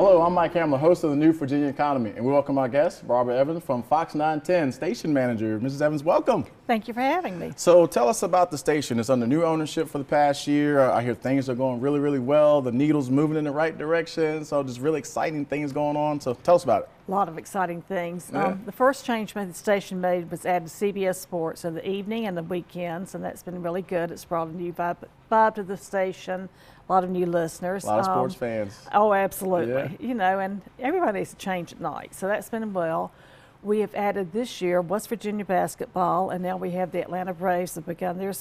Hello, I'm Mike Hamlar, host of the New Virginia Economy, and we welcome our guest, Barbara Evans from Fox 910, station manager. Mrs. Evans, welcome. Thank you for having me. So tell us about the station. It's under new ownership for the past year. I hear things are going really, really well. The needle's moving in the right direction, so just really exciting things going on. So tell us about it. A lot of exciting things. Yeah. The first change the station made was add CBS Sports in the evening and the weekends, and that's been really good. It's brought a new vibe to the station, a lot of new listeners. A lot of sports fans. Oh, absolutely. Yeah. You know, and everybody needs to change at night, so that's been well. We have added this year West Virginia basketball, and now we have the Atlanta Braves that begun their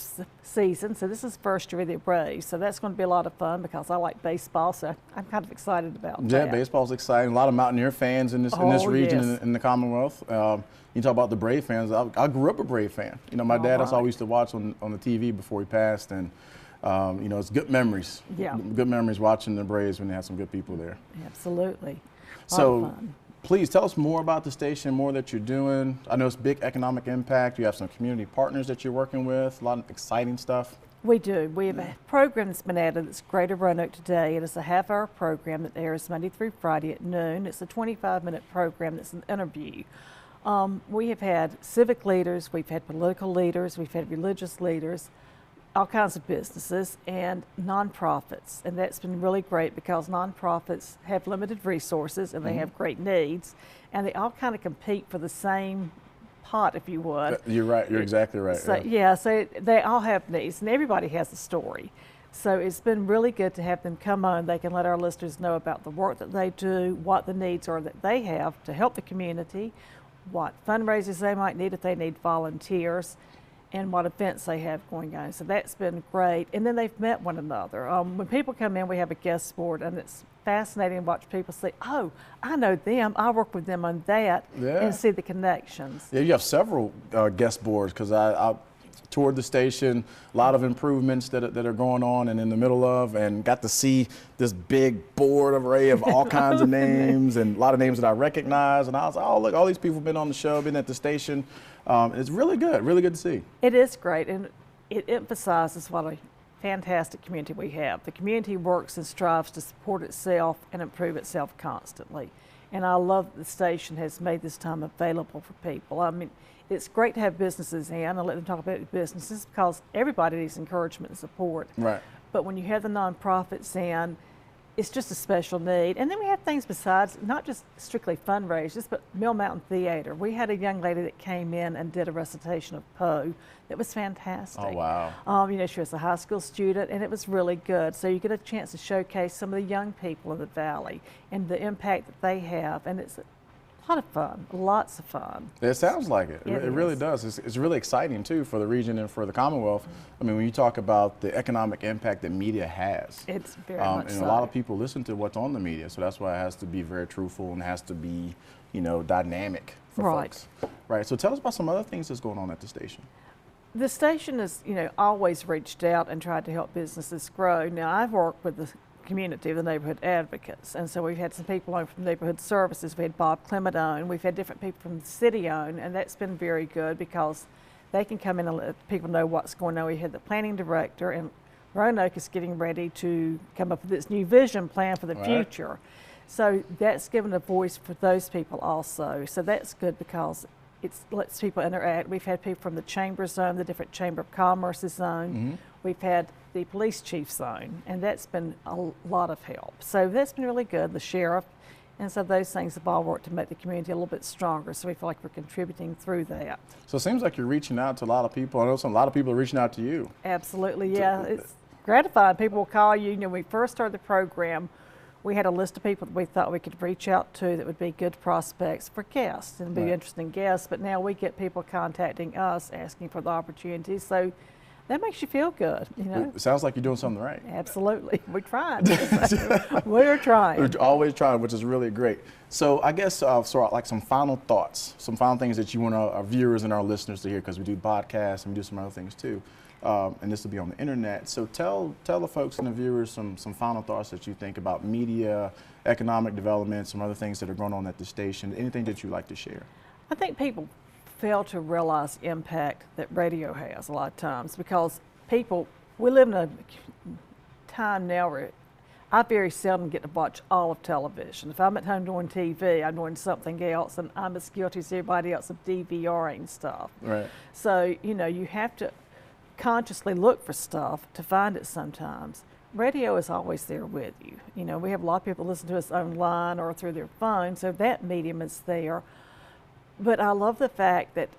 season. So this is the first year of the Braves. So that's going to be a lot of fun because I like baseball, so I'm kind of excited about that. Yeah, baseball's exciting. A lot of Mountaineer fans in this region, yes. in the Commonwealth. You talk about the Brave fans. I grew up a Brave fan. You know, my dad, that's all we used to watch on the TV before he passed, and you know, it's good memories. Yeah. Good memories watching the Braves when they had some good people there. Absolutely. So, please tell us more about the station, more that you're doing. I know it's big economic impact. You have some community partners that you're working with, a lot of exciting stuff. We do. We have a program that's been added. It's Greater Roanoke Today. It is a half-hour program that airs Monday through Friday at noon. It's a 25-minute program that's an interview. We have had civic leaders, we've had political leaders, we've had religious leaders, all kinds of businesses, and nonprofits. And that's been really great because nonprofits have limited resources and they have great needs, and they all kind of compete for the same pot, if you would. You're right. You're exactly right. So, yeah, so they all have needs, and everybody has a story. So it's been really good to have them come on. They can let our listeners know about the work that they do, what the needs are that they have to help the community, what fundraisers they might need if they need volunteers, and what events they have going on. So that's been great. And then they've met one another. When people come in, we have a guest board, and it's fascinating to watch people say, oh, I know them, I work with them on that, and see the connections. Yeah, you have several guest boards, because I toured the station, a lot of improvements that are going on and in the middle of, and got to see this big board array of all kinds of names, and a lot of names that I recognize. And I was like, oh, look, all these people have been on the show, been at the station. It's really good to see. It is great, and it emphasizes what a fantastic community we have. The community works and strives to support itself and improve itself constantly. And I love that the station has made this time available for people. I mean, it's great to have businesses in and let them talk about businesses because everybody needs encouragement and support. Right. But when you have the nonprofits in, it's just a special need. And then we have things besides, not just strictly fundraisers, but Mill Mountain Theater. We had a young lady that came in and did a recitation of Poe that was fantastic. Oh, wow. You know, she was a high school student, and it was really good. So you get a chance to showcase some of the young people in the Valley and the impact that they have. And it's a lot of fun, lots of fun. It sounds like it. It really does. It's really exciting, too, for the region and for the Commonwealth. I mean, when you talk about the economic impact that media has, it's very much and so. a lot of people listen to what's on the media, so that's why it has to be very truthful and has to be, you know, dynamic for folks. Right. So tell us about some other things that's going on at the station. The station has, you know, always reached out and tried to help businesses grow. Now, I've worked with the community of the neighborhood advocates, and so we've had some people on from neighborhood services. We had Bob Clement on, we've had different people from the city on, and that's been very good because they can come in and let people know what's going on. We had the planning director, and Roanoke is getting ready to come up with its new vision plan for the future. So that's given a voice for those people also. So that's good because it lets people interact. We've had people from the chamber zone, the different Chamber of Commerce zone. We've had the police chief zone, and that's been a lot of help. So that's been really good, the sheriff. And so those things have all worked to make the community a little bit stronger, so we feel like we're contributing through that. So it seems like you're reaching out to a lot of people. I know a lot of people are reaching out to you. Absolutely, yeah. It's gratifying. People will call you. You know, when we first started the program, we had a list of people that we thought we could reach out to that would be good prospects for guests and be interesting guests. But now we get people contacting us asking for the opportunities. So that makes you feel good, you know. It sounds like you're doing something right. Absolutely. We're trying. We're trying. We're always trying, which is really great. So I guess sort of like some final thoughts, some final things that you want our viewers and our listeners to hear, because we do podcasts and we do some other things too. And this will be on the internet. So tell the folks and the viewers some final thoughts that you think about media, economic development, some other things that are going on at the station, anything that you'd like to share. I think people fail to realize the impact that radio has a lot of times because we live in a time now where I very seldom get to watch all of television. If I'm at home doing TV, I'm doing something else, and I'm as guilty as everybody else of DVRing stuff. Right. So, you have to consciously look for stuff to find it sometimes. Radio is always there with you. We have a lot of people listen to us online or through their phone, so that medium is there. But I love the fact that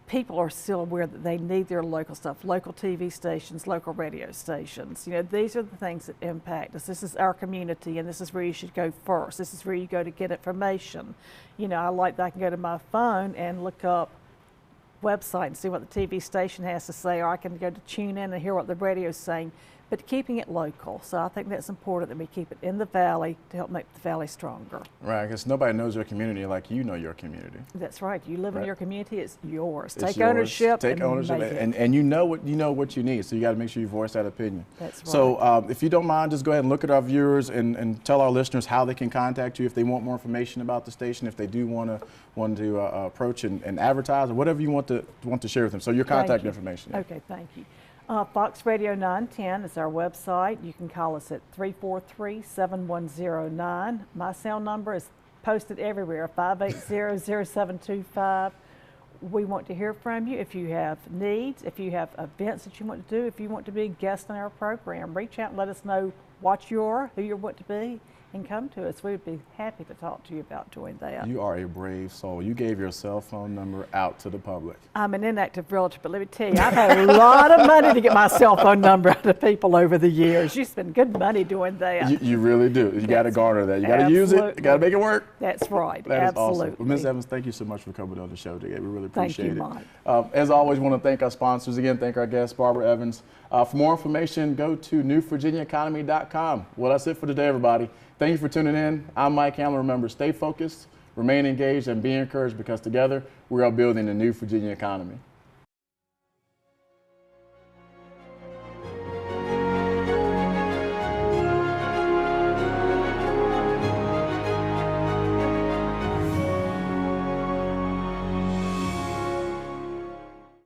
people are still aware that they need their local stuff, local TV stations, local radio stations. These are the things that impact us. This is our community, and this is where you should go first. This is where you go to get information. I like that I can go to my phone and look up website and see what the TV station has to say, or I can go to tune in and hear what the radio is saying, but keeping it local. So I think that's important that we keep it in the valley to help make the valley stronger. Right, because nobody knows your community like you know your community. That's right. You live in your community, it's yours. It's Take yours. ownership. Take ownership, and you know what you need. So you got to make sure you voice that opinion. That's right. So if you don't mind, just go ahead and look at our viewers and tell our listeners how they can contact you if they want more information about the station, if they do want to approach and advertise, or whatever you want to share with them. So your contact information. Okay, thank you. Fox Radio 910 is our website. You can call us at 343-7109. My cell number is posted everywhere, 580-0725. We want to hear from you. If you have needs, if you have events that you want to do, if you want to be a guest on our program, reach out and let us know what you are, who you want to be, and come to us. We would be happy to talk to you about doing that. You are a brave soul. You gave your cell phone number out to the public. I'm an inactive realtor, but let me tell you, I've had a lot of money to get my cell phone number out to people over the years. You spend good money doing that. You really do. You got to garner that. You got to use it. You got to make it work. That's right. That Absolutely. is awesome. Well, Ms. Evans, thank you so much for coming on the show today. We really appreciate Thank you, it. Mike. As always, want to thank our sponsors. Again, thank our guest, Barbara Evans. For more information, go to newvirginiaeconomy.com. Well, that's it for today, everybody. Thank you for tuning in. I'm Mike Hamlar. Remember, stay focused, remain engaged, and be encouraged, because together we are building a new Virginia economy.